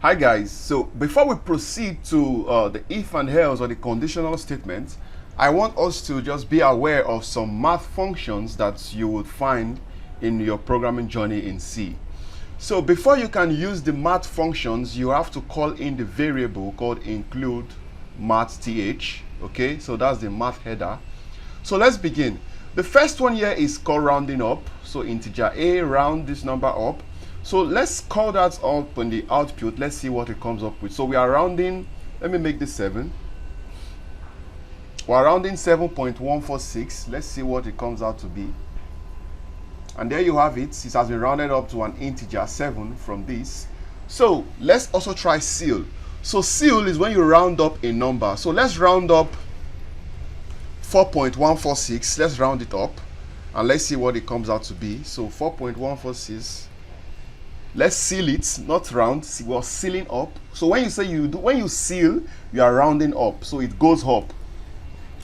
Hi guys, so before we proceed to the if and else or the conditional statement, I want us to just be aware of some math functions that you would find in your programming journey in C. So before you can use the math functions, you have to call in the variable called include math.th. Okay, so that's the math header. So let's begin. The first one here is called rounding up. So integer a, round this number up. So let's call that up on the output. Let's see what it comes up with. So we are rounding, let me make this 7. We're rounding 7.146. Let's see what it comes out to be. And there you have it. It has been rounded up to an integer 7 from this. So let's also try ceil. So ceil is when you round up a number. So let's round up 4.146. Let's round it up and let's see what it comes out to be. So 4.146. Let's ceil it, not round. See, we're sealing up. So when you say when you ceil, you are rounding up. So it goes up.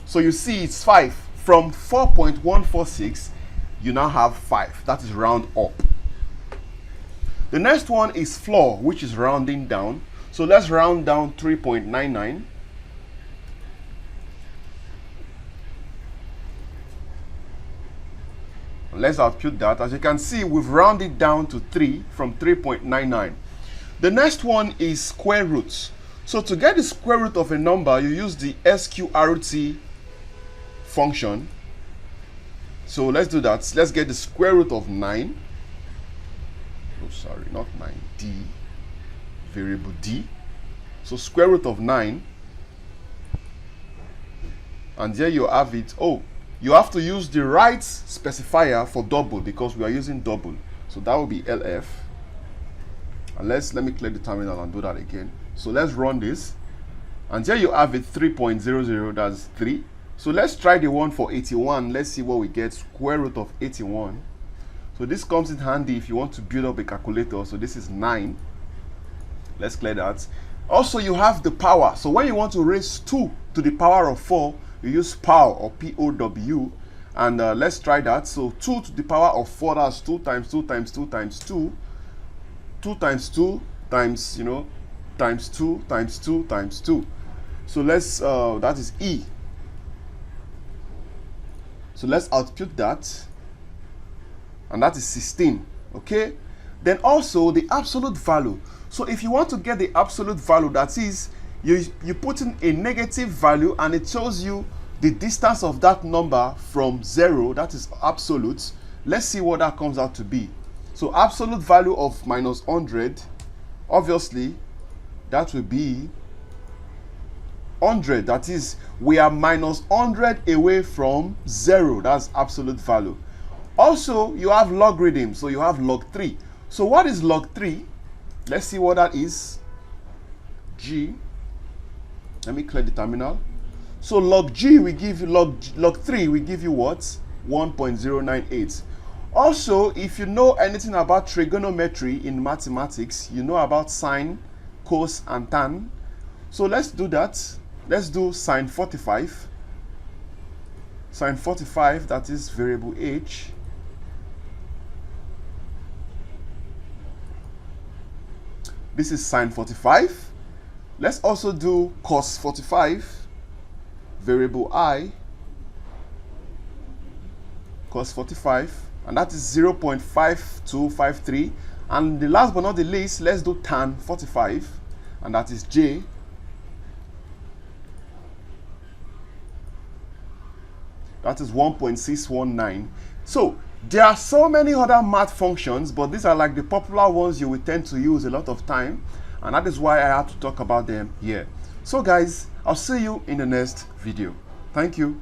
So you see it's 5. From 4.146, you now have 5. That is round up. The next one is floor, which is rounding down. So let's round down 3.99. Let's output that. As you can see, we've rounded down to 3 from 3.99. The next one is square root. So to get the square root of a number, you use the sqrt function. So let's do that. Let's get the square root of 9. Oh, sorry, not 9. D. Variable D. So square root of 9. And there you have it. Oh, you have to use the right specifier for double because we are using double. So that will be LF. And let me clear the terminal and do that again. So let's run this. And there you have it, 3.00, that's 3. So let's try the one for 81. Let's see what we get, square root of 81. So this comes in handy if you want to build up a calculator. So this is 9. Let's clear that. Also, you have the power. So when you want to raise 2 to the power of 4, you use pow or POW, and let's try that. So 2 to the power of 4, that's 2 times 2 times 2 times 2. 2 times 2 times, times 2 times 2 times 2. So let's, that is E. So let's output that, and that is 16, okay? Then also the absolute value. So if you want to get the absolute value, that is, you put in a negative value and it shows you the distance of that number from 0, that is absolute. Let's see what that comes out to be. So absolute value of minus 100, obviously that will be 100. That is, we are minus 100 away from 0. That's absolute value. Also, you have logarithm, so you have log 3. So what is log 3? Let's see what that is. G. Let me clear the terminal. So log G, we give you log 3, we give you what? 1.098. Also, if you know anything about trigonometry in mathematics, you know about sine, cos, and tan. So let's do that. Let's do sine 45. Sine 45, that is variable h. This is sine 45. Let's also do cos 45, variable I, cos 45, and that is 0.5253. And the last but not the least, let's do tan 45, and that is J. That is 1.619. So there are so many other math functions, but these are like the popular ones you will tend to use a lot of time. And that is why I have to talk about them here. So guys, I'll see you in the next video. Thank you.